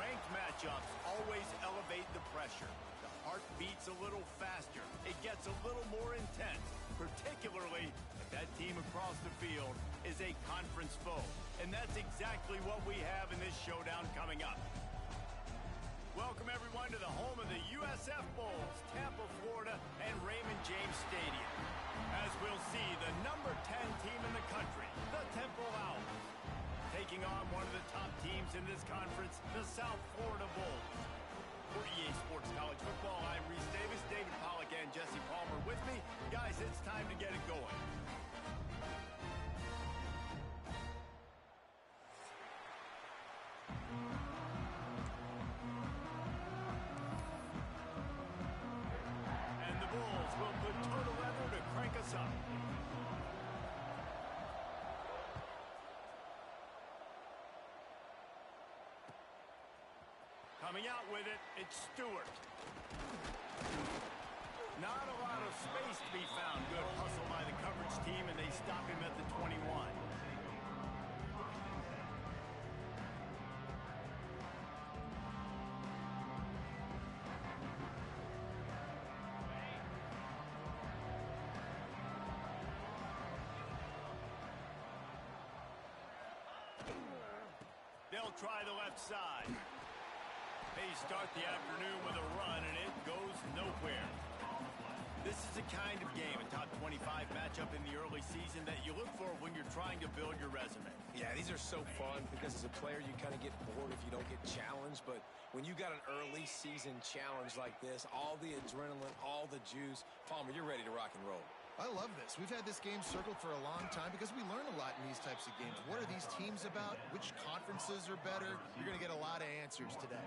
Ranked matchups always elevate the pressure. The heart beats a little faster. It gets a little more intense, particularly if that team across the field is a conference foe. And that's exactly what we have in this showdown coming up. Welcome, everyone, to the home of the USF Bulls, Tampa, Florida, and Raymond James Stadium. As we'll see, the number 10 team in the country, the Temple Owls, taking on one of the top teams in this conference, the South Florida Bulls. For EA Sports College Football, I'm Reese Davis, David Pollack, and Jesse Palmer with me. Guys, it's time to get it going. And the Bulls will put total leather to crank us up. Coming out with it, it's Stewart. Not a lot of space to be found. Good hustle by the coverage team, and they stop him at the 21. They'll try the left side. They start the afternoon with a run, and it goes nowhere. This is the kind of game, a top 25 matchup in the early season, that you look for when you're trying to build your resume. Yeah, these are so fun because as a player, you kind of get bored if you don't get challenged. But when you got an early season challenge like this, all the adrenaline, all the juice, Palmer, you're ready to rock and roll. I love this. We've had this game circled for a long time because we learn a lot in these types of games. What are these teams about? Which conferences are better? You're going to get a lot of answers today.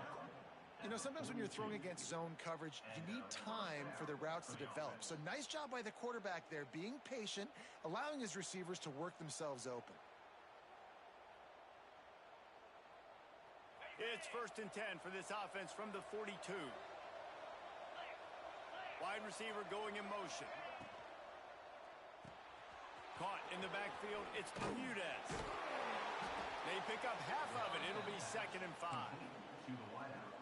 You know, sometimes when you're throwing against zone coverage, you need time for the routes to develop. So nice job by the quarterback there, being patient, allowing his receivers to work themselves open. It's 1st and 10 for this offense from the 42. Wide receiver going in motion. Caught in the backfield, it's Bermudez. They pick up half of it. It'll be 2nd and 5.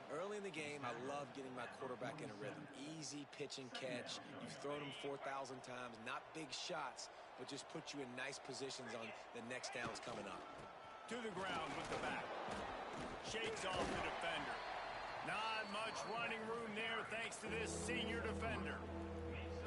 Early in the game, I love getting my quarterback in a rhythm. Easy pitch and catch. You've thrown him 4,000 times. Not big shots, but just put you in nice positions on the next downs coming up. To the ground with the back. Shakes off the defender. Not much running room there thanks to this senior defender.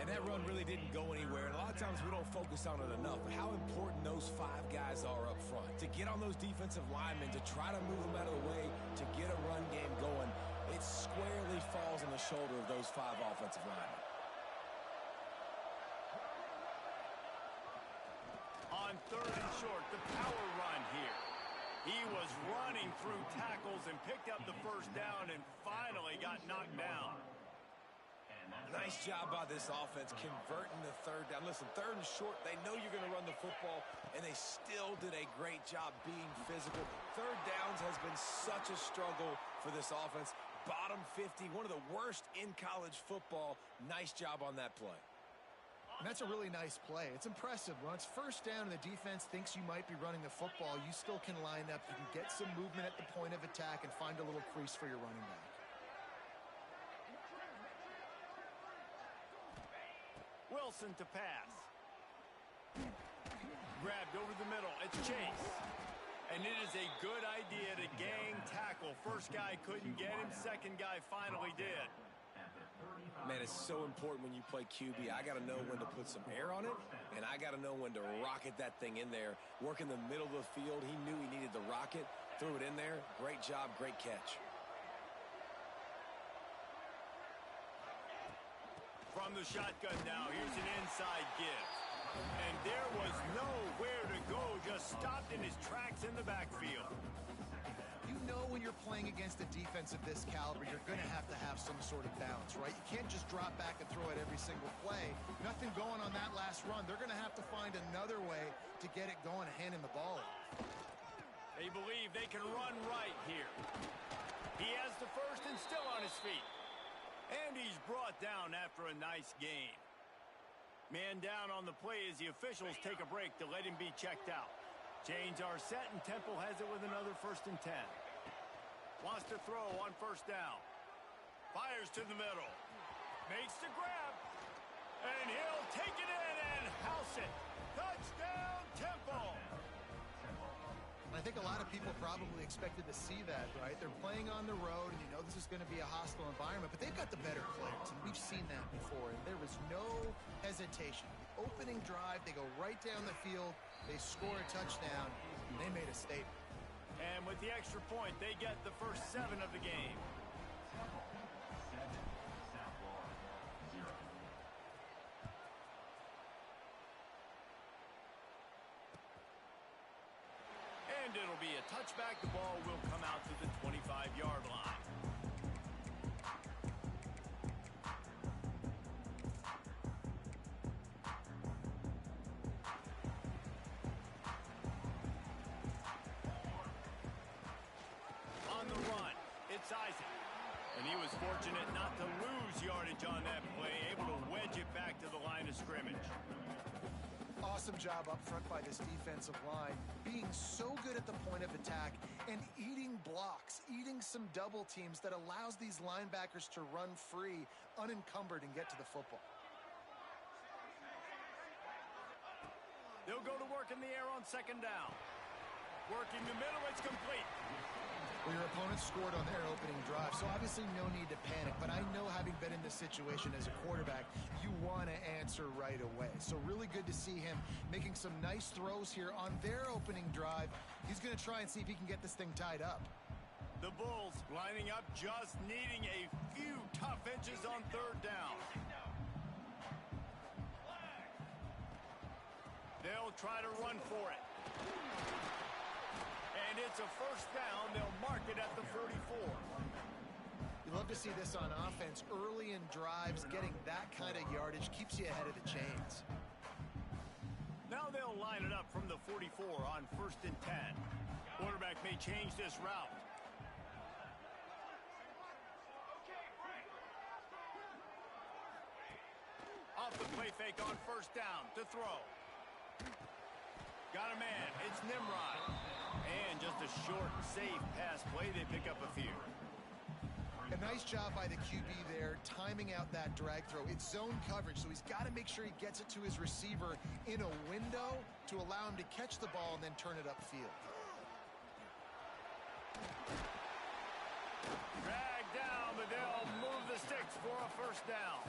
And that run really didn't go anywhere. And a lot of times we don't focus on it enough. But how important those 5 guys are up front. To get on those defensive linemen, to try to move them out of the way, to get a run game going, it squarely falls on the shoulder of those 5 offensive linemen. On 3rd and short, the power run here. He was running through tackles and picked up the 1st down and finally got knocked down. Nice job by this offense converting the 3rd down. Listen, 3rd and short, they know you're going to run the football, and they still did a great job being physical. 3rd downs has been such a struggle for this offense. Bottom 50, one of the worst in college football. Nice job on that play. And that's a really nice play. It's impressive. When it's 1st down and the defense thinks you might be running the football, you still can line up. You can get some movement at the point of attack and find a little crease for your running back. Wilson to pass. Grabbed over the middle. It's Chase. And it is a good idea to gang tackle. 1st guy couldn't get him. 2nd guy finally did. Man, it's so important when you play QB. I got to know when to put some air on it, and I got to know when to rocket that thing in there. Work in the middle of the field. He knew he needed the rocket. Threw it in there. Great job, great catch. From the shotgun now, here's an inside give. And there was nowhere to go, just stopped in his tracks in the backfield. You know when you're playing against a defense of this caliber, you're going to have some sort of bounce, right? You can't just drop back and throw it every single play. Nothing going on that last run. They're going to have to find another way to get it going and hand him the ball off. They believe they can run right here. He has the 1st and still on his feet. And he's brought down after a nice gain. Man down on the play as the officials take a break to let him be checked out. Chains are set and Temple has it with another 1st and 10. Wants to throw on first down. Fires to the middle. Makes the grab. And he'll take it in and house it. Touchdown, Temple. I think a lot of people probably expected to see that, right? They're playing on the road, and you know this is going to be a hostile environment, but they've got the better players, and we've seen that before, and there was no hesitation. The opening drive, they go right down the field, they score a touchdown, and they made a statement. And with the extra point, they get the first 7 of the game. And it'll be a touchback. The ball will come out to the 25-yard line. On the run, it's Isaac. And he was fortunate not to lose yardage on that play, able to wedge it back to the line of scrimmage. Awesome job up front by this defensive line, being so good at the point of attack and eating blocks, eating some double teams that allows these linebackers to run free, unencumbered, and get to the football. They'll go to work in the air on second down. Working the middle, it's complete. Well, your opponent scored on their opening drive, so obviously no need to panic. But I know, having been in this situation as a quarterback, you want to answer right away. So really good to see him making some nice throws here on their opening drive. He's going to try and see if he can get this thing tied up. The Bulls lining up, just needing a few tough inches on third down. They'll try to run for it. And it's a first down. They'll mark it at the 34. You love to see this on offense. Early in drives, getting that kind of yardage keeps you ahead of the chains. Now they'll line it up from the 44 on first and 10. Quarterback may change this route. Off the play fake on first down to throw. Got a man. It's Nimrod. And just a short, safe pass play. They pick up a few. A nice job by the QB there, timing out that drag throw. It's zone coverage, so he's got to make sure he gets it to his receiver in a window to allow him to catch the ball and then turn it upfield. Drag down, but they'll move the sticks for a first down.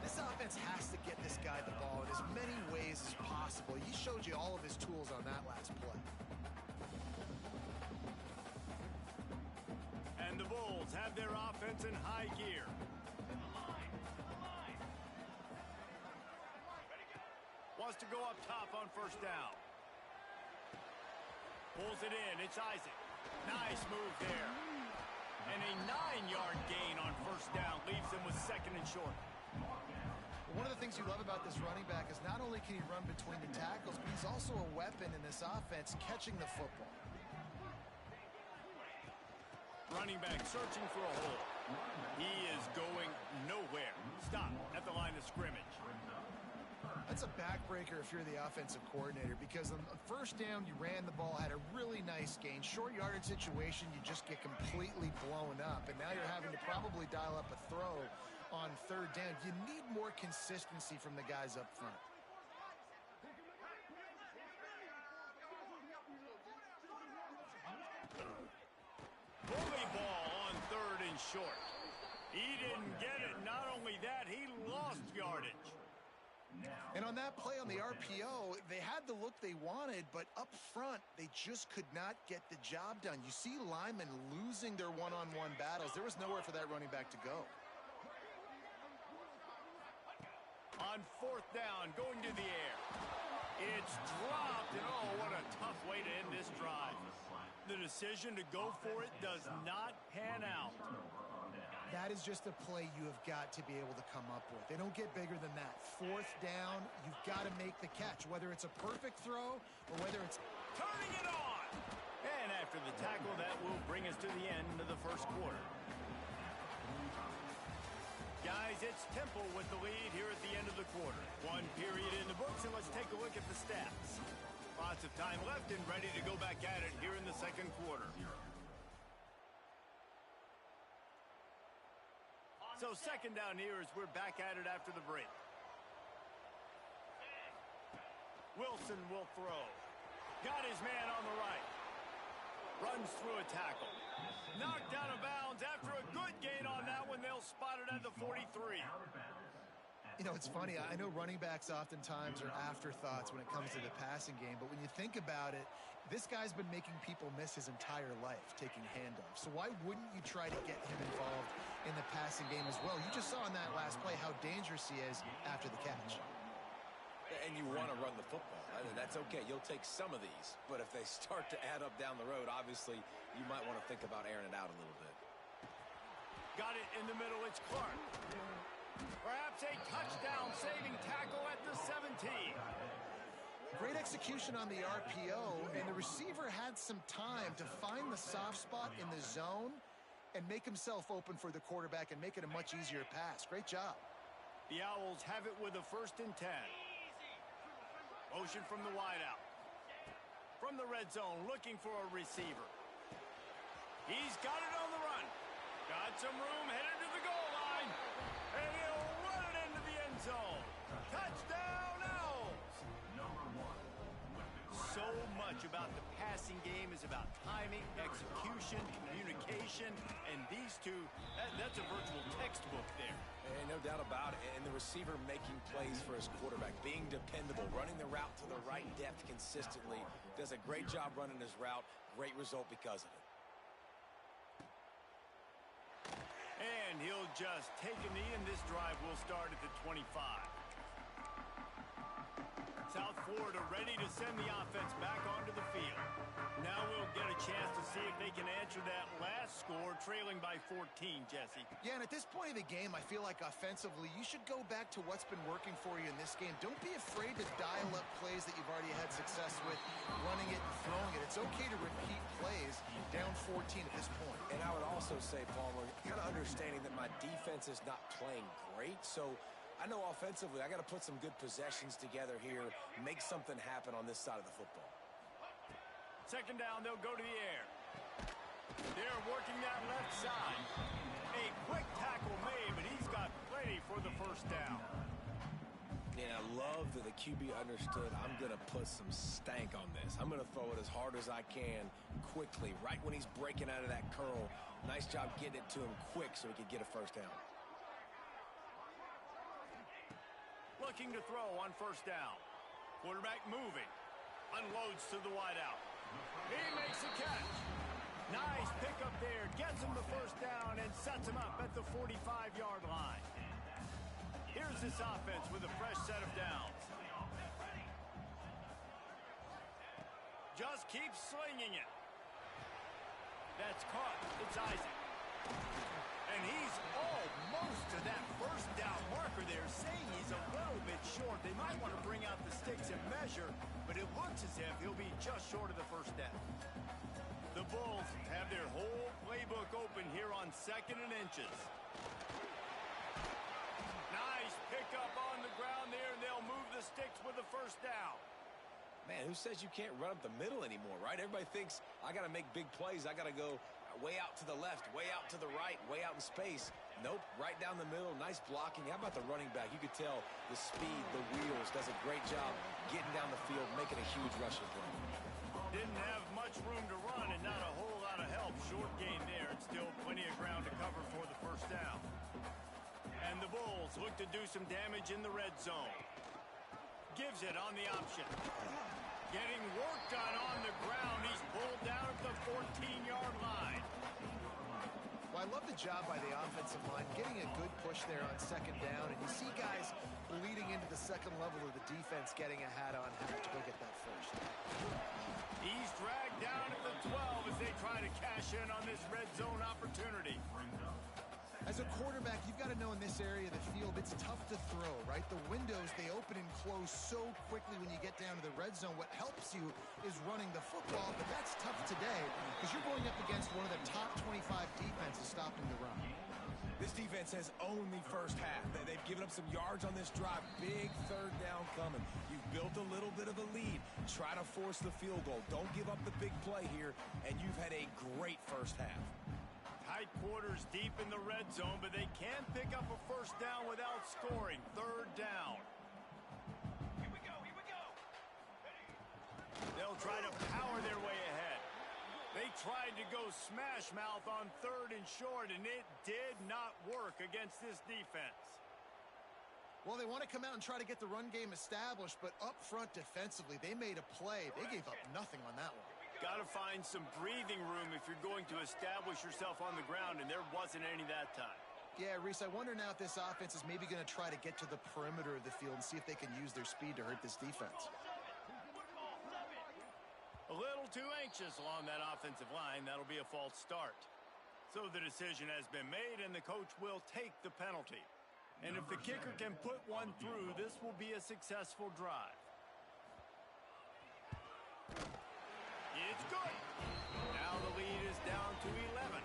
This offense has to get this guy the ball in as many ways as possible. He showed you all of his tools on that last play. And the Bulls have their offense in high gear. Wants to go up top on first down. Pulls it in. It's Isaac. Nice move there. And a 9-yard gain on first down leaves him with second and short. One of the things you love about this running back is not only can he run between the tackles, but he's also a weapon in this offense catching the football. Running back searching for a hole. He is going nowhere. Stop at the line of scrimmage. That's a backbreaker if you're the offensive coordinator, because on the first down you ran the ball, had a really nice gain. Short yardage situation, you just get completely blown up, and now you're having to probably dial up a throw on third down. You need more consistency from the guys up front. Bully ball on third and short. He didn't get it. Not only that, he lost yardage. And on that play on the RPO, they had the look they wanted, but up front, they just could not get the job done. You see linemen losing their one-on-one battles. There was nowhere for that running back to go. On fourth down, going to the air. It's dropped, and oh, what a tough way to end this drive. The decision to go for it does not pan out. That is just a play you have got to be able to come up with. They don't get bigger than that. Fourth down, you've got to make the catch, whether it's a perfect throw or whether it's turning it on. And after the tackle, that will bring us to the end of the first quarter. Guys, it's Temple with the lead here at the end of the quarter. One period in the books, and let's take a look at the stats. Lots of time left and ready to go back at it here in the second quarter. So second down here as we're back at it after the break. Wilson will throw. Got his man on the right. Runs through a tackle. Knocked out of bounds after a good gain on that one. They'll spot it at the 43. You know, it's funny. I know running backs oftentimes are afterthoughts when it comes to the passing game, but when you think about it, this guy's been making people miss his entire life taking handoffs. So why wouldn't you try to get him involved in the passing game as well? You just saw in that last play how dangerous he is after the catch. And you want to run the football. That's okay. You'll take some of these. But if they start to add up down the road, obviously, you might want to think about airing it out a little bit. Got it in the middle. It's Clark. Perhaps a touchdown-saving tackle at the 17. Great execution on the RPO, and the receiver had some time to find the soft spot in the zone and make himself open for the quarterback and make it a much easier pass. Great job. The Owls have it with a 1st and 10. Motion from the wideout. From the red zone, looking for a receiver. He's got it on the run. Got some room, headed to the goal line. And he'll run it into the end zone. Touchdown, Owls! So much about the passing game is about timing, execution, communication, and these two, that's a virtual textbook there. And no doubt about it. And the receiver making plays for his quarterback, being dependable, running the route to the right depth consistently, does a great job running his route. Great result because of it. And he'll just take a knee, and this drive will start at the 25. South Florida ready to send the offense back onto the field. Now we'll get a chance to see if they can answer that last score, trailing by 14, Jesse. Yeah, and at this point of the game, I feel like offensively, you should go back to what's been working for you in this game. Don't be afraid to dial up plays that you've already had success with, running it and throwing it. It's okay to repeat plays down 14 at this point. And I would also say, Palmer, kind of understanding that my defense is not playing great, so I know offensively I got to put some good possessions together here, make something happen on this side of the football. Second down, they'll go to the air. They're working that left side. A quick tackle made, but he's got plenty for the 1st down. And I love that the QB understood I'm going to put some stank on this. I'm going to throw it as hard as I can quickly, right when he's breaking out of that curl. Nice job getting it to him quick so he could get a 1st down. Looking to throw on 1st down. Quarterback moving. Unloads to the wideout. He makes a catch. Nice pickup there. Gets him the 1st down and sets him up at the 45-yard line. Here's this offense with a fresh set of downs. Just keeps slinging it. That's caught. It's Isaac. And he's almost to that 1st down marker there, saying he's a little bit short. They might want to bring out the sticks and measure, but it looks as if he'll be just short of the 1st down. The Bulls have their whole playbook open here on 2nd and inches. Nice pickup on the ground there, and they'll move the sticks with the 1st down. Man, who says you can't run up the middle anymore, right? Everybody thinks I got to make big plays. I got to go way out to the left, way out to the right, way out in space. Nope, right down the middle. Nice blocking. How about the running back? You could tell the speed, the wheels, does a great job getting down the field, making a huge rushing play. Didn't have much room to run and not a whole lot of help. Short gain there, and still plenty of ground to cover for the 1st down. And the Bulls look to do some damage in the red zone. Gives it on the option. Getting work done on the ground. He's pulled down at the 14-yard line. Well, I love the job by the offensive line, getting a good push there on 2nd down, and you see guys leading into the 2nd level of the defense getting a hat on half to go get that 1st. He's dragged down at the 12 as they try to cash in on this red zone opportunity. As a quarterback, you've got to know in this area of the field, it's tough to throw, right? The windows, they open and close so quickly when you get down to the red zone. What helps you is running the football, but that's tough today because you're going up against one of the top 25 defenses stopping the run. This defense has owned the 1st half. They've given up some yards on this drive. Big 3rd down coming. You've built a little bit of a lead. Try to force the field goal. Don't give up the big play here, and you've had a great 1st half. Tight quarter. quarters deep in the red zone, but they can pick up a first down without scoring. Third down. Here we go. They'll try to power their way ahead. They tried to go smash mouth on third and short, and it did not work against this defense. Well, they want to come out and try to get the run game established, but up front defensively, they made a play. They gave up nothing on that one. Got to find some breathing room if you're going to establish yourself on the ground, and there wasn't any that time. Yeah, Reese, I wonder now if this offense is maybe going to try to get to the perimeter of the field and see if they can use their speed to hurt this defense. A little too anxious along that offensive line. That'll be a false start. So the decision has been made, and the coach will take the penalty. And if the kicker can put one through, this will be a successful drive. It's good. Now the lead is down to 11.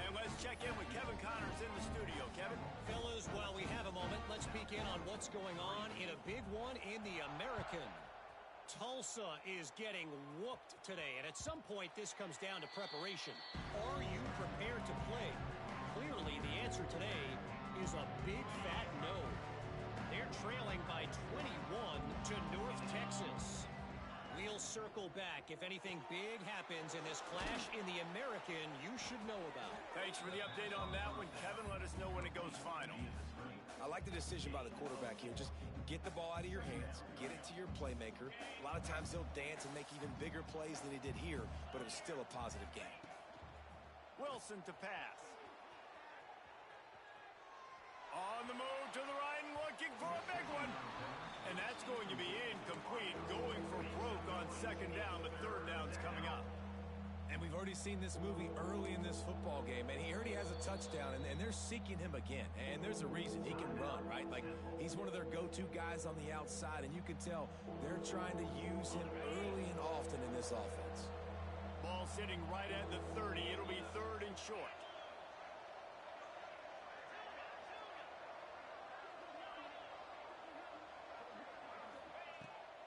And let's check in with Kevin Connors in the studio. Kevin? Fellas, while we have a moment, let's peek in on what's going on in a big one in the American. Tulsa is getting whooped today, and at some point this comes down to preparation. Are you prepared to play? Clearly, the answer today is a big fat no. They're trailing by 21 to North Texas. We'll circle back if anything big happens in this clash in the American you should know about. Thanks for the update on that one, Kevin. Let us know when it goes final. I like the decision by the quarterback here. Just get the ball out of your hands. Get it to your playmaker. A lot of times he'll dance and make even bigger plays than he did here, but it was still a positive game. Wilson to pass. On the move to the right and looking for a big one. And that's going to be incomplete. Going for broke on second down, but third down's coming up. And we've already seen this movie early in this football game, and he already has a touchdown, and they're seeking him again. And there's a reason. He can run, right? Like, he's one of their go-to guys on the outside, and you can tell they're trying to use him early and often in this offense. Ball sitting right at the 30. It'll be third and short.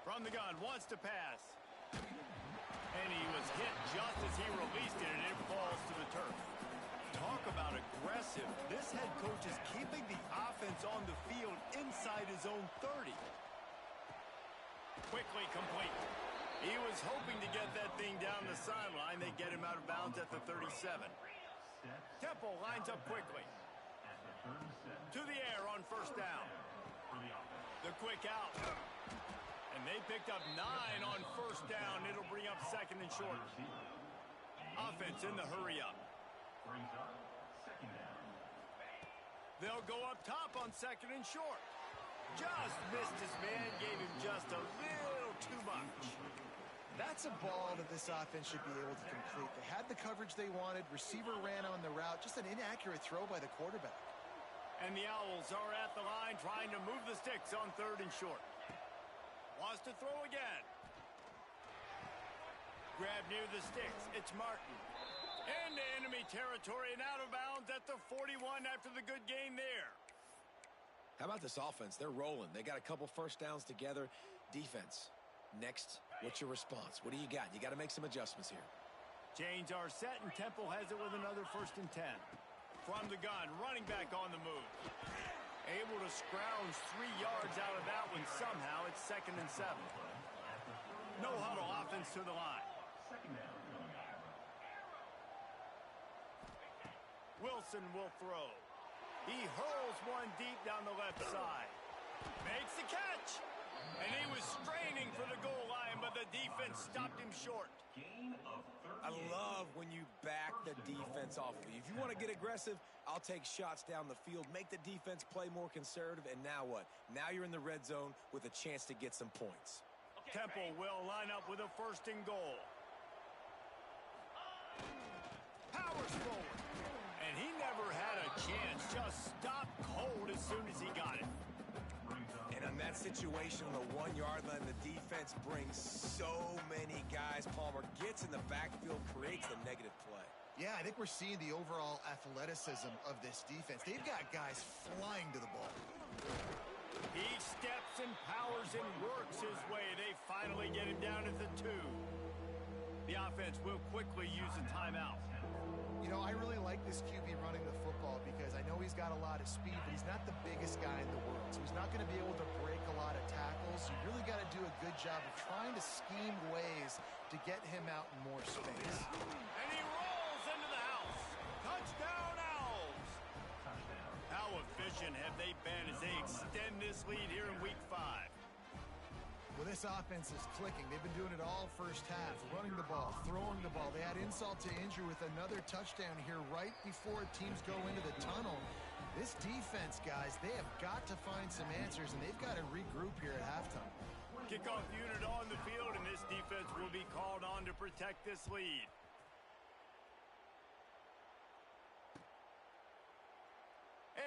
From the gun, wants to pass. And he was hit just as he released it, and it falls to the turf. Talk about aggressive. This head coach is keeping the offense on the field inside his own 30. Quickly complete. He was hoping to get that thing down the sideline. They get him out of bounds at the 37. Temple lines up quickly. To the air on first down. The quick out. And they picked up 9 on first down. It'll bring up second and short. Offense in the hurry up. They'll go up top on second and short. Just missed his man. Gave him just a little too much. That's a ball that this offense should be able to complete. They had the coverage they wanted. Receiver ran on the route. Just an inaccurate throw by the quarterback. And the Owls are at the line trying to move the sticks on third and short. Wants to throw again. Grab near the sticks. It's Martin. Into enemy territory and out of bounds at the 41 after the good game there. How about this offense? They're rolling. They got a couple first downs together. Defense. Next, what's your response? What do you got? You got to make some adjustments here. Chains are set, and Temple has it with another first and 10. From the gun, running back on the move. Able to scrounge 3 yards out of that one somehow. It's second and 7. No huddle offense to the line. Wilson will throw. He hurls one deep down the left side. Makes the catch. And he was straining for the goal line, but the defense stopped him short. I love when you back the defense off of you. If you want to get aggressive, I'll take shots down the field, make the defense play more conservative, and now what? Now you're in the red zone with a chance to get some points. Temple will line up with a first and goal. Powers forward. And he never had a chance. Just stopped cold as soon as he got it. And on that situation on the 1 yard line, the defense brings so many guys. Palmer gets in the backfield, creates the negative play. Yeah, I think we're seeing the overall athleticism of this defense. They've got guys flying to the ball. He steps and powers and works his way. They finally get him down at the 2. The offense will quickly use a timeout. You know, I really like this QB run he's got a lot of speed, but he's not the biggest guy in the world. So he's not going to be able to break a lot of tackles. You really got to do a good job of trying to scheme ways to get him out in more space. And he rolls into the house. Touchdown, Owls. How efficient have they been as they extend this lead here in Week 5? Well, this offense is clicking. They've been doing it all first half, running the ball, throwing the ball. They had insult to injury with another touchdown here right before teams go into the tunnel. This defense, guys, they have got to find some answers, and they've got to regroup here at halftime. Kickoff unit on the field, and this defense will be called on to protect this lead.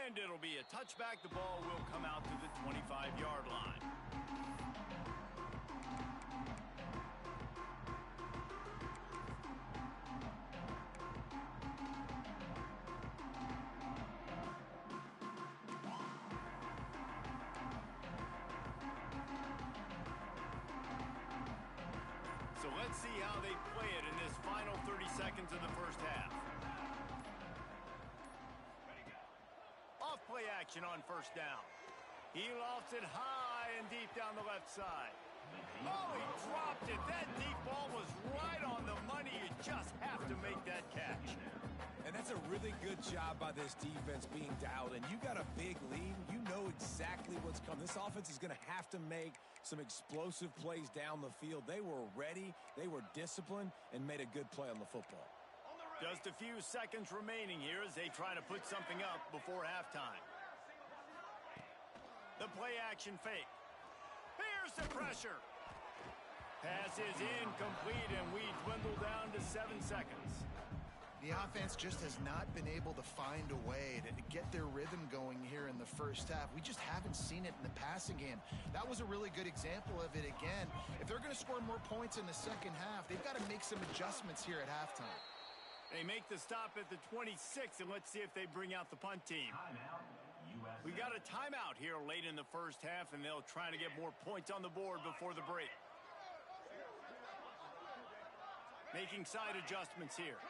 And it'll be a touchback. The ball will come out to the 25-yard line. So let's see how they play it in this final 30 seconds of the first half. Off play action on first down. He lofts it high and deep down the left side. Oh, he dropped it. That deep ball was right on the money. You just have to make that catch. And that's a really good job by this defense being dialed in. You got a big lead. You know exactly what's coming. This offense is going to have to make some explosive plays down the field. They were ready, they were disciplined, and made a good play on the football. Just a few seconds remaining here as they try to put something up before halftime. The play action fake. Here's the pressure. Pass is incomplete, and we dwindle down to 7 seconds. The offense just has not been able to find a way to get their rhythm going here in the first half. We just haven't seen it in the passing game. That was a really good example of it again. If they're going to score more points in the second half, they've got to make some adjustments here at halftime. They make the stop at the 26, and let's see if they bring out the punt team. We got a timeout here late in the first half, and they'll try to get more points on the board before the break. Making side adjustments here.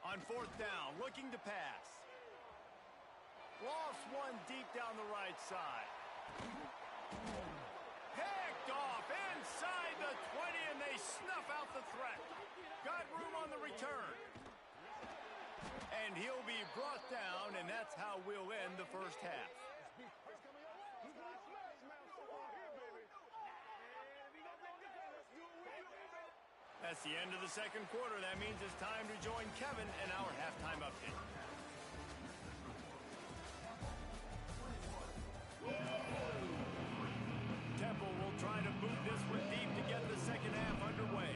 On fourth down, looking to pass. Lost one deep down the right side. Picked off inside the 20, and they snuff out the threat. Got room on the return. And he'll be brought down, and that's how we'll end the first half. That's the end of the second quarter. That means it's time to join Kevin in our halftime update. Temple will try to boot this one deep to get the second half underway.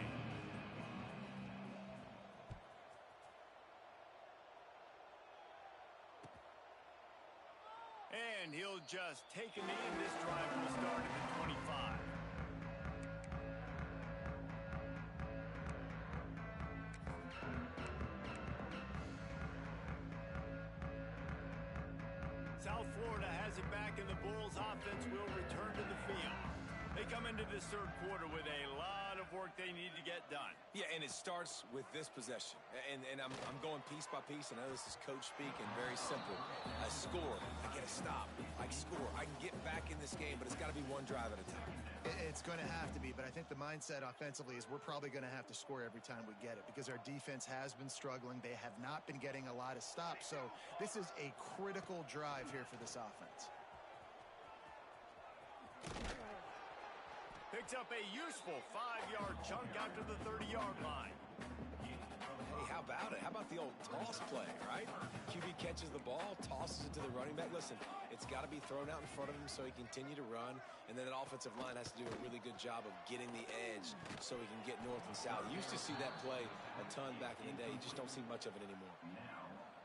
And he'll just take a knee, and this drive will start at the 25. South Florida has it back, and the Bulls offense will return to the field. They come into this third quarter with a lot of work they need to get done. Yeah, and it starts with this possession. And I'm going piece by piece. I know this is coach speak and very simple. I score. I get a stop. I score. I can get back in this game, but it's got to be one drive at a time. It's going to have to be, but I think the mindset offensively is we're probably going to have to score every time we get it because our defense has been struggling. They have not been getting a lot of stops. So this is a critical drive here for this offense. Picks up a useful 5-yard chunk out to the 30-yard line. Hey, how about it? How about the old toss play, right? QB catches the ball, tosses it to the running back. Listen, it's got to be thrown out in front of him so he can continue to run, and then that offensive line has to do a really good job of getting the edge so he can get north and south. You used to see that play a ton back in the day. You just don't see much of it anymore.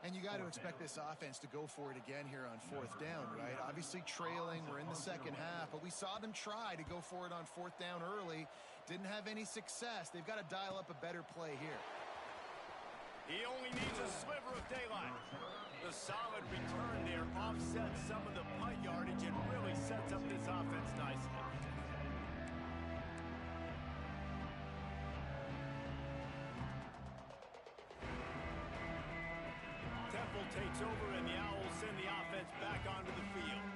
And you got to expect this offense to go for it again here on fourth down, right? Obviously trailing, we're in the second half, but we saw them try to go for it on fourth down early. Didn't have any success. They've got to dial up a better play here. He only needs a sliver of daylight. The solid return there offsets some of the punt yardage and really sets up this offense nicely. over, and the Owls send the offense back onto the field.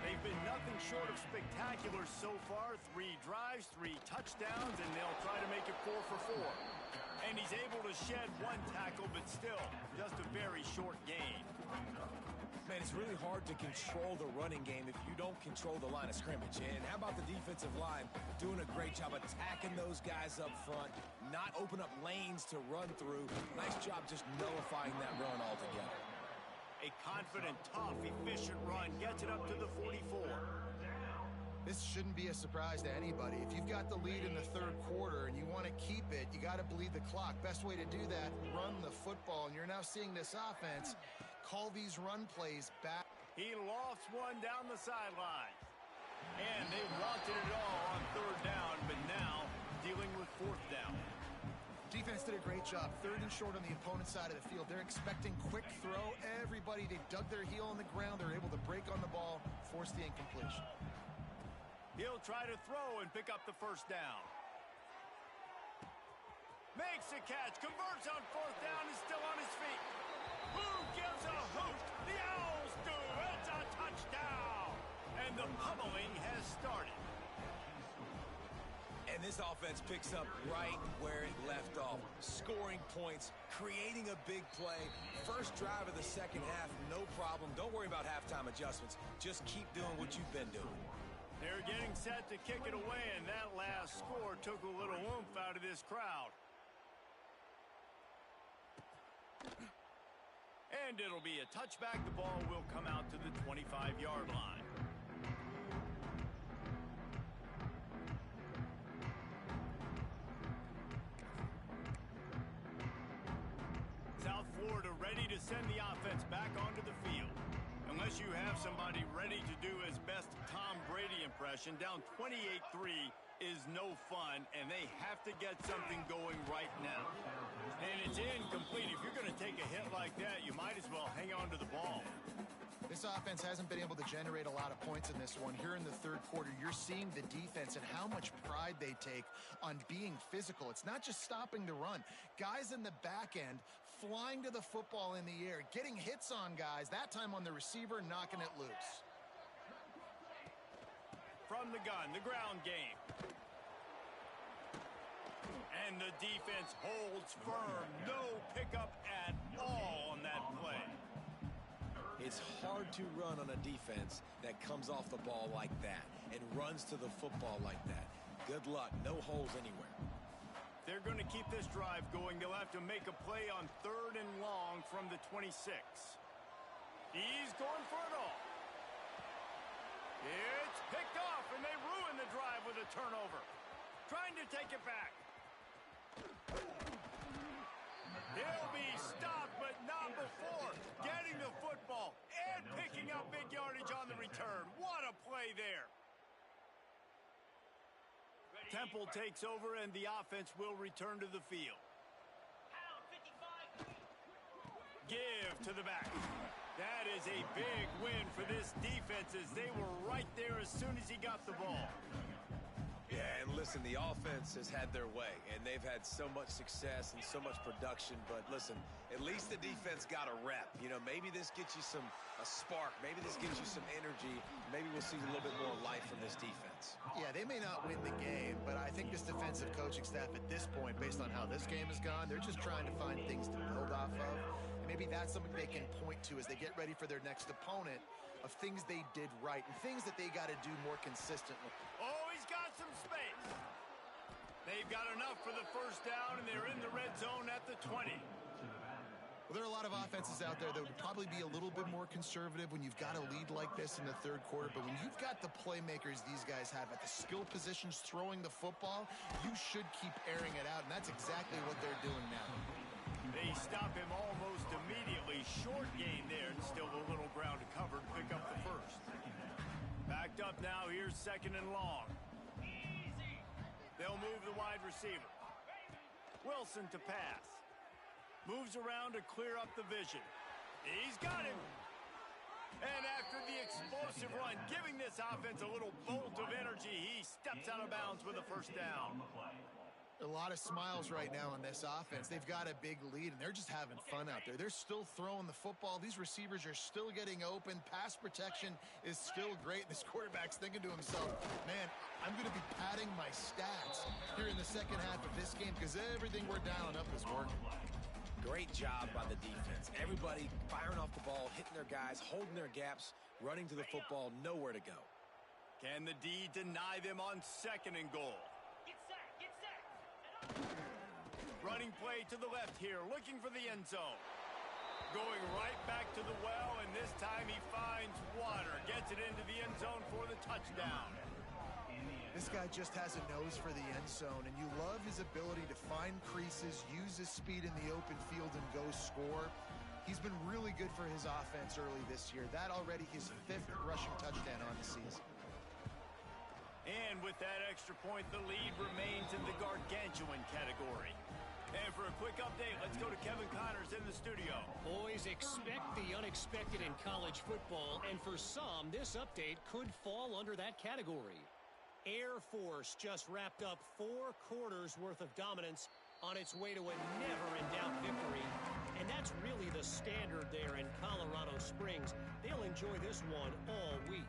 They've been nothing short of spectacular so far. 3 drives, 3 touchdowns, and they'll try to make it 4 for 4. And he's able to shed 1 tackle, but still, just a very short gain. Man, it's really hard to control the running game if you don't control the line of scrimmage. And how about the defensive line doing a great job attacking those guys up front, not open up lanes to run through. Nice job just nullifying that run altogether. A confident, tough, efficient run gets it up to the 44. This shouldn't be a surprise to anybody. If you've got the lead in the third quarter and you want to keep it, you got to bleed the clock. Best way to do that, run the football. And you're now seeing this offense call these run plays back. He lofts one down the sideline. And they wanted it all on third down, but now dealing with fourth down. Defense did a great job. Third and short on the opponent's side of the field. They're expecting quick throw. Everybody, they dug their heel on the ground. They're able to break on the ball, force the incompletion. He'll try to throw and pick up the first down. Makes a catch, converts on fourth down, is still on his feet. Who gives a hoot? The Owls do. It's a touchdown. And the pummeling has started. And this offense picks up right where it left off. Scoring points, creating a big play. First drive of the second half, no problem. Don't worry about halftime adjustments. Just keep doing what you've been doing. They're getting set to kick it away, and that last score took a little oomph out of this crowd. And it'll be a touchback. The ball will come out to the 25-yard line. South Florida ready to send the offense back onto the field. Unless you have somebody ready to do his best Tom Brady impression, down 28-3 is no fun, and they have to get something going right now. And it's incomplete. If you're going to take a hit like that, you might as well hang on to the ball. This offense hasn't been able to generate a lot of points in this one. Here in the third quarter, you're seeing the defense and how much pride they take on being physical. It's not just stopping the run. Guys in the back end flying to the football in the air, getting hits on guys, that time on the receiver, knocking it loose. From the gun, the ground game. And the defense holds firm. No pickup at all on that play. It's hard to run on a defense that comes off the ball like that and runs to the football like that. Good luck. No holes anywhere. They're going to keep this drive going. They'll have to make a play on third and long from the 26. He's going for it all. It's picked off, and they ruin the drive with a turnover. Trying to take it back. He'll be stopped, but not before getting the football and picking up big yardage on the return. What a play there. Temple takes over, and the offense will return to the field. Give to the back. That is a big win for this defense, as they were right there as soon as he got the ball. Yeah, and listen, the offense has had their way, and they've had so much success and so much production. But listen, at least the defense got a rep. You know, maybe this gets you a spark. Maybe this gives you some energy. Maybe we'll see a little bit more life from this defense. Yeah, they may not win the game, but I think this defensive coaching staff at this point, based on how this game has gone, they're just trying to find things to build off of. And maybe that's something they can point to as they get ready for their next opponent, of things they did right and things that they got to do more consistently. Oh, he's got some space. They've got enough for the first down, and they're in the red zone at the 20. Well, there are a lot of offenses out there that would probably be a little bit more conservative when you've got a lead like this in the third quarter. But when you've got the playmakers these guys have at the skill positions throwing the football, you should keep airing it out, and that's exactly what they're doing now. They stop him almost immediately. Short gain there, and still a little ground to cover to pick up the first. Backed up now. Here's second and long. They'll move the wide receiver. Wilson to pass. Moves around to clear up the vision. He's got him. And after the explosive run, giving this offense a little bolt of energy, he steps out of bounds with a first down. A lot of smiles right now on this offense. They've got a big lead, and they're just having fun out there. They're still throwing the football. These receivers are still getting open. Pass protection is still great. This quarterback's thinking to himself, man, I'm going to be padding my stats here in the second half of this game because everything we're dialing up is working. Great job by the defense. Everybody firing off the ball, hitting their guys, holding their gaps, running to the football, nowhere to go. Can the D deny them on 2nd and goal? Running play to the left here, looking for the end zone. Going right back to the well, and this time he finds water. Gets it into the end zone for the touchdown. This guy just has a nose for the end zone, and you love his ability to find creases, use his speed in the open field, and go score. He's been really good for his offense early this year. That already his 5th rushing touchdown on the season. And with that extra point, the lead remains in the gargantuan category. And for a quick update, let's go to Kevin Connors in the studio. Boys, expect the unexpected in college football, and for some, this update could fall under that category. Air Force just wrapped up 4 quarters worth of dominance on its way to a never-in-doubt victory. And that's really the standard there in Colorado Springs. They'll enjoy this one all week.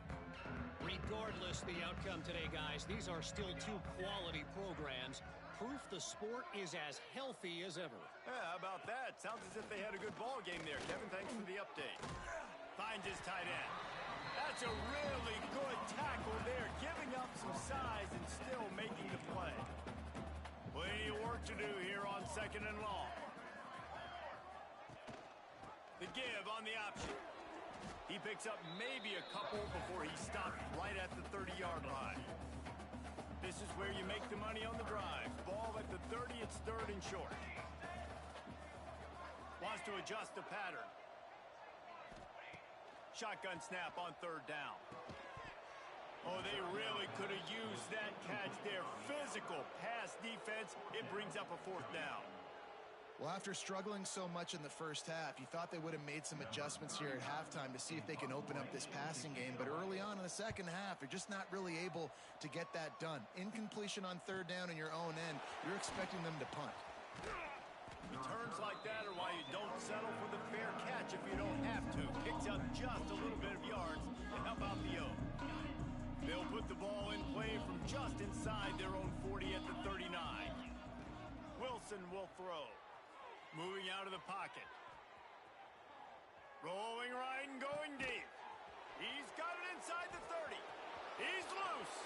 Regardless the outcome today, guys, these are still 2 quality programs. Proof the sport is as healthy as ever. Yeah, how about that? Sounds as if they had a good ball game there. Kevin, thanks for the update. Finds his tight end. That's a really good tackle there, giving up some size and still making the play. Plenty of work to do here on 2nd and long. The give on the option. He picks up maybe a couple before he stops right at the 30-yard line. This is where you make the money on the drive. Ball at the 30, it's 3rd and short. Wants to adjust the pattern. Shotgun snap on 3rd down. Oh, they really could have used that catch there. Physical pass defense. It brings up a 4th down. Well, after struggling so much in the first half, you thought they would have made some adjustments here at halftime to see if they can open up this passing game. But early on in the second half, they're just not really able to get that done. Incompletion on 3rd down in your own end, you're expecting them to punt. Returns like that are why you don't settle for the fair catch if you don't have to. Picks up just a little bit of yards to help out the O. They'll put the ball in play from just inside their own 40 at the 39. Wilson will throw. Moving out of the pocket. Rolling right and going deep. He's got it inside the 30. He's loose.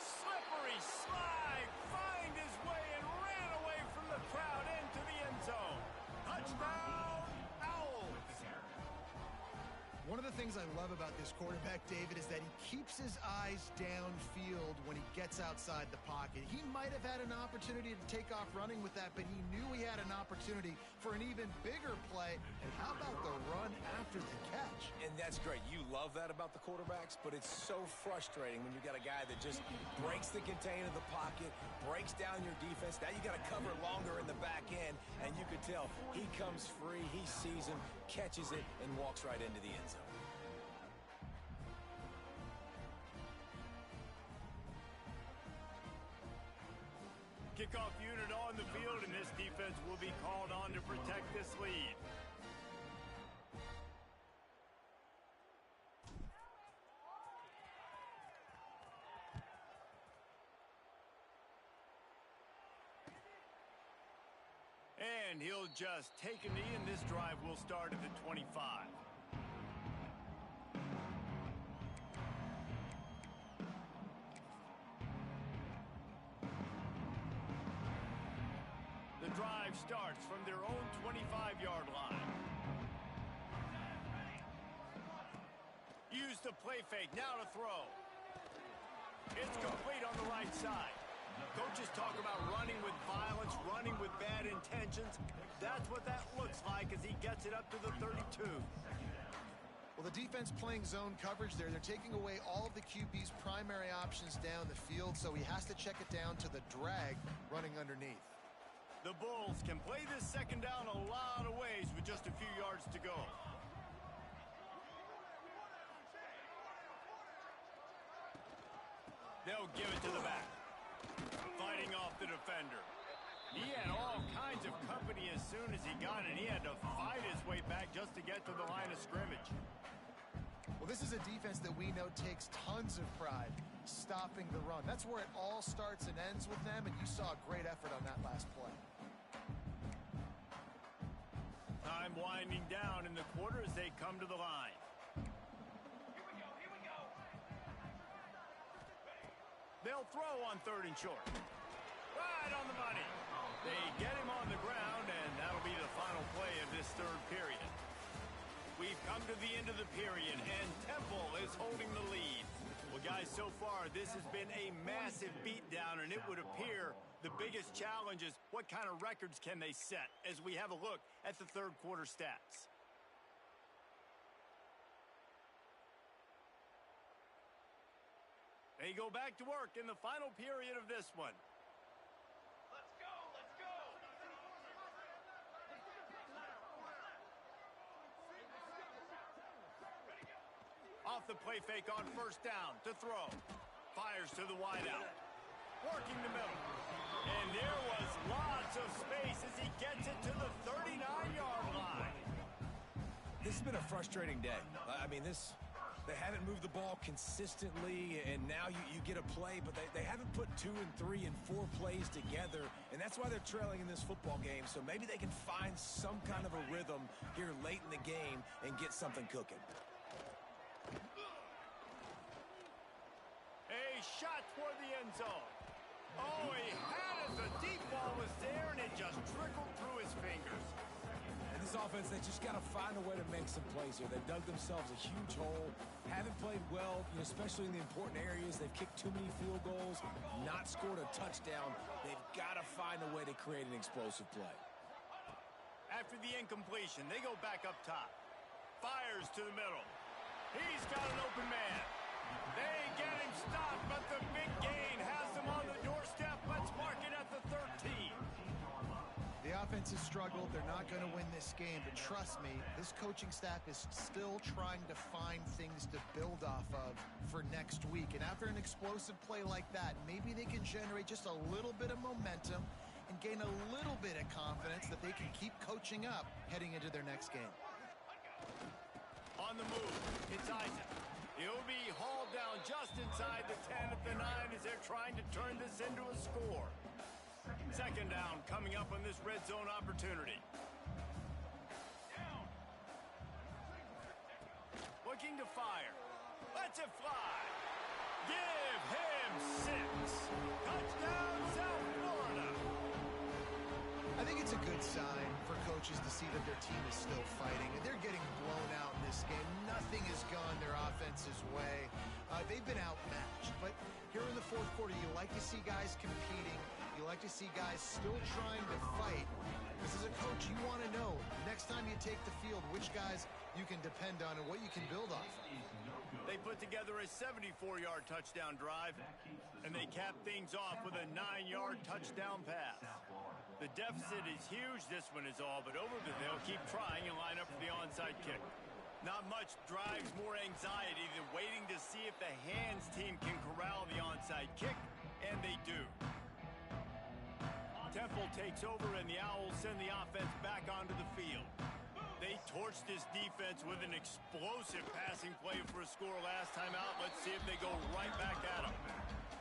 Slippery slide. Find his way and ran away from the crowd into the end zone. Touchdown, Owls. One of the things I love about this quarterback, David, is that he keeps his eyes downfield when he gets outside the pocket. He might have had an opportunity to take off running with that, but he knew he had an opportunity for an even bigger play. And how about the run after the catch? And that's great. You love that about the quarterbacks, but it's so frustrating when you got a guy that just breaks the contain of the pocket, breaks down your defense. Now you got to cover longer in the back end, and you could tell he comes free, he sees him, catches it, and walks right into the end zone. Kickoff unit on the field, and this defense will be called on to protect this lead. And he'll just take a knee, and this drive will start at the 25. The drive starts from their own 25-yard line. Use the play fake, now to throw. It's complete on the right side. Coaches talk about running with violence, running with bad intentions. That's what that looks like as he gets it up to the 32. Well, the defense playing zone coverage there. They're taking away all of the QB's primary options down the field, so he has to check it down to the drag running underneath. The Bulls can play this second down a lot of ways with just a few yards to go. They'll give it to the back. fighting off the defender. He had all kinds of company as soon as he got it. He had to fight his way back just to get to the line of scrimmage. Well, this is a defense that we know takes tons of pride stopping the run. That's where it all starts and ends with them, and you saw a great effort on that last play. Time winding down in the quarter as they come to the line. They'll throw on 3rd and short. Right on the money. They get him on the ground, and that'll be the final play of this 3rd period. We've come to the end of the period, and Temple is holding the lead. Well, guys, so far, this has been a massive beatdown, and it would appear the biggest challenge is what kind of records can they set as we have a look at the 3rd quarter stats. They go back to work in the final period of this one. Let's go, let's go. Off the play fake on 1st down to throw. Fires to the wideout. Working the middle. And there was lots of space as he gets it to the 39-yard line. This has been a frustrating day. I mean, they haven't moved the ball consistently, and now you get a play, but they haven't put 2 and 3 and 4 plays together, and that's why they're trailing in this football game. So maybe they can find some kind of a rhythm here late in the game and get something cooking. A shot toward the end zone. Oh, he had it. The deep ball was there, and it just trickled through his fingers. And this offense, they just got to find a way to make some plays here. They've dug themselves a huge hole, haven't played well, especially in the important areas. They've kicked too many field goals, not scored a touchdown. They've got to find a way to create an explosive play. After the incompletion, they go back up top. Fires to the middle. He's got an open man. They get him stopped, but the big gain has them on the doorstep. Let's mark it at the 13. The offense has struggled. They're not going to win this game, but trust me, this coaching staff is still trying to find things to build off of for next week. And after an explosive play like that, maybe they can generate just a little bit of momentum and gain a little bit of confidence that they can keep coaching up heading into their next game. On the move, it's Isaac. He'll be hauled down just inside the 10 at the 9 as they're trying to turn this into a score. 2nd down coming up on this red zone opportunity. Looking to fire. Lets it fly. Give him 6. Touchdown, South Florida. I think it's a good sign for coaches to see that their team is still fighting. They're getting blown out in this game. Nothing has gone their offense's way. They've been outmatched. But here in the 4th quarter, you like to see guys competing. You like to see guys still trying to fight. Because as a coach, you want to know next time you take the field which guys you can depend on and what you can build off of. They put together a 74-yard touchdown drive, and they cap things off with a 9-yard touchdown pass. The deficit is huge. This one is all but over, but they'll keep trying and line up for the onside kick. Not much drives more anxiety than waiting to see if the hands team can corral the onside kick, and they do. Temple takes over, and the Owls send the offense back onto the field. They torched this defense with an explosive passing play for a score last time out. Let's see if they go right back at them.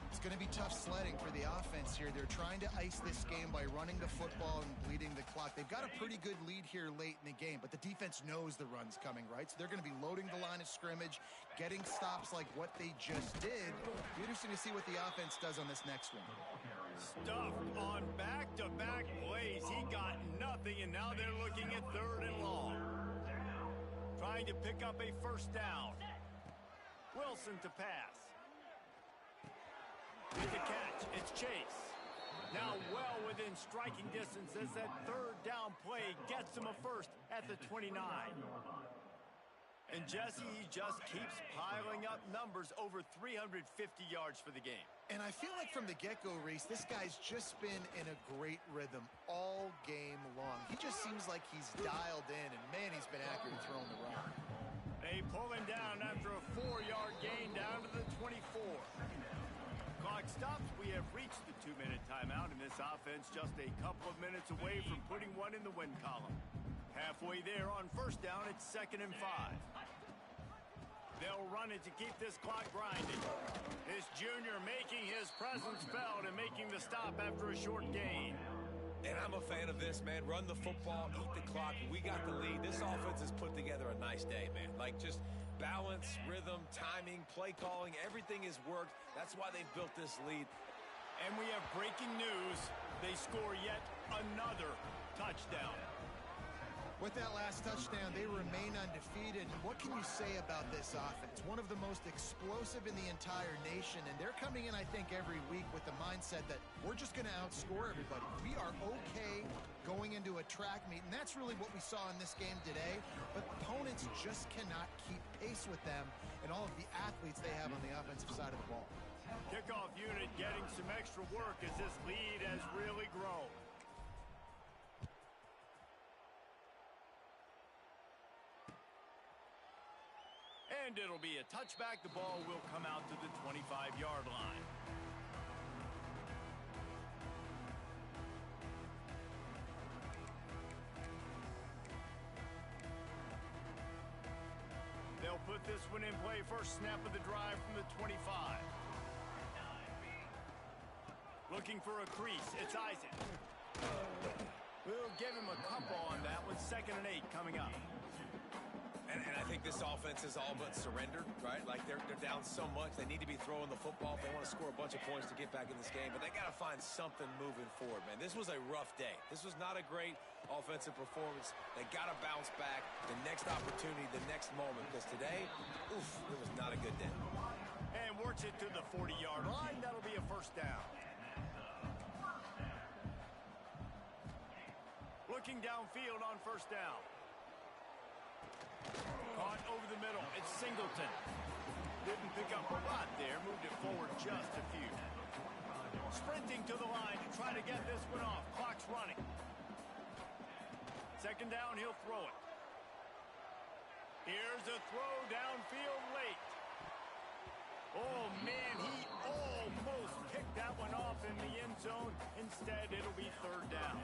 It's going to be tough sledding for the offense here. They're trying to ice this game by running the football and bleeding the clock. They've got a pretty good lead here late in the game, but the defense knows the run's coming, right? So they're going to be loading the line of scrimmage, getting stops like what they just did. It'll be interesting to see what the offense does on this next one. Stuffed on back-to-back plays. He got nothing, and now they're looking at 3rd and long. Trying to pick up a 1st down. Wilson to pass. With the catch, it's Chase. Now well within striking distance as that 3rd down play gets him a 1st at the 29. And Jesse, he just keeps piling up numbers, over 350 yards for the game. And I feel like from the get-go, Reese, this guy's just been in a great rhythm all game long. He just seems like he's dialed in, and man, he's been accurate throwing the rock. They pull him down after a 4-yard gain down to the 24. clock stops, we have reached the 2-minute timeout, and this offense just a couple of minutes away from putting one in the win column. Halfway there on first down, it's 2nd and 5. They'll run it to keep this clock grinding. This junior making his presence felt and making the stop after a short gain. And I'm a fan of this, man. Run the football, eat the clock. We got the lead. This offense has put together a nice day, man. Like, just balance, rhythm, timing, play calling, everything has worked. That's why they've built this lead. And we have breaking news. They score yet another touchdown. With that last touchdown, they remain undefeated. And what can you say about this offense? One of the most explosive in the entire nation. And they're coming in, I think, every week with the mindset that we're just going to outscore everybody. We are okay going into a track meet. And that's really what we saw in this game today. But opponents just cannot keep pace with them and all of the athletes they have on the offensive side of the ball. Kickoff unit getting some extra work as this lead has really grown. And it'll be a touchback. The ball will come out to the 25-yard line. They'll put this one in play. First snap of the drive from the 25. Looking for a crease. It's Isaac. We'll give him a couple on that one. 2nd and 8 coming up. And I think this offense is all but surrendered, right? Like, they're down so much. They need to be throwing the football if they want to score a bunch of points to get back in this game. But they got to find something moving forward, man. This was a rough day. This was not a great offensive performance. They got to bounce back the next opportunity, the next moment. Because today, oof, it was not a good day. And works it to the 40-yard line. That'll be a first down. Looking downfield on first down. Caught over the middle. It's Singleton. Didn't pick up a lot there. Moved it forward just a few. Sprinting to the line to try to get this one off. Clock's running. 2nd down, he'll throw it. Here's a throw downfield late. Oh, man, he almost picked that one off in the end zone. Instead, it'll be 3rd down.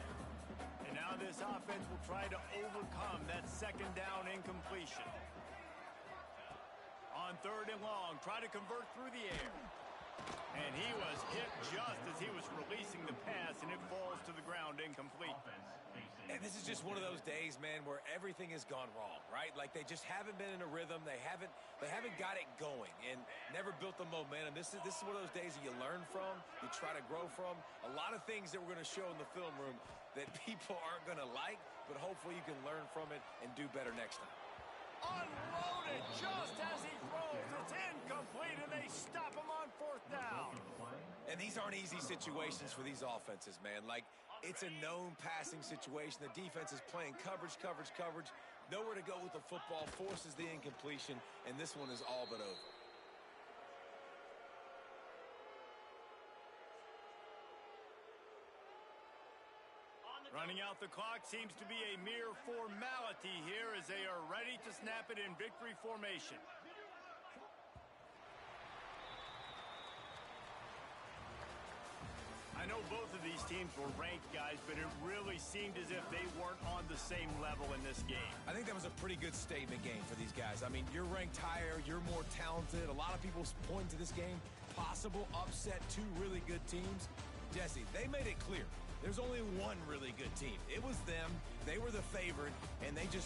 And now this offense will try to overcome that 2nd down incompletion. On 3rd and long, try to convert through the air. And he was hit just as he was releasing the pass, and it falls to the ground incomplete. And this is just one of those days, man, where everything has gone wrong, right? Like, they just haven't been in a rhythm. They haven't got it going and never built the momentum. This is one of those days that you learn from, you try to grow from. A lot of things that we're going to show in the film room that people aren't going to like, but hopefully you can learn from it and do better next time. Unloaded just as he throws. It's incomplete, and they stop him on 4th down. And these aren't easy situations for these offenses, man. Like, it's a known passing situation. The defense is playing coverage. Nowhere to go with the football, forces the incompletion, and this one is all but over. Running out the clock seems to be a mere formality here as they are ready to snap it in victory formation. I know both of these teams were ranked, guys, but it really seemed as if they weren't on the same level in this game. I think that was a pretty good statement game for these guys. I mean, you're ranked higher, you're more talented. A lot of people point to this game, possible upset, 2 really good teams. Jesse, they made it clear. There's only one really good team. It was them. They were the favorite, and they just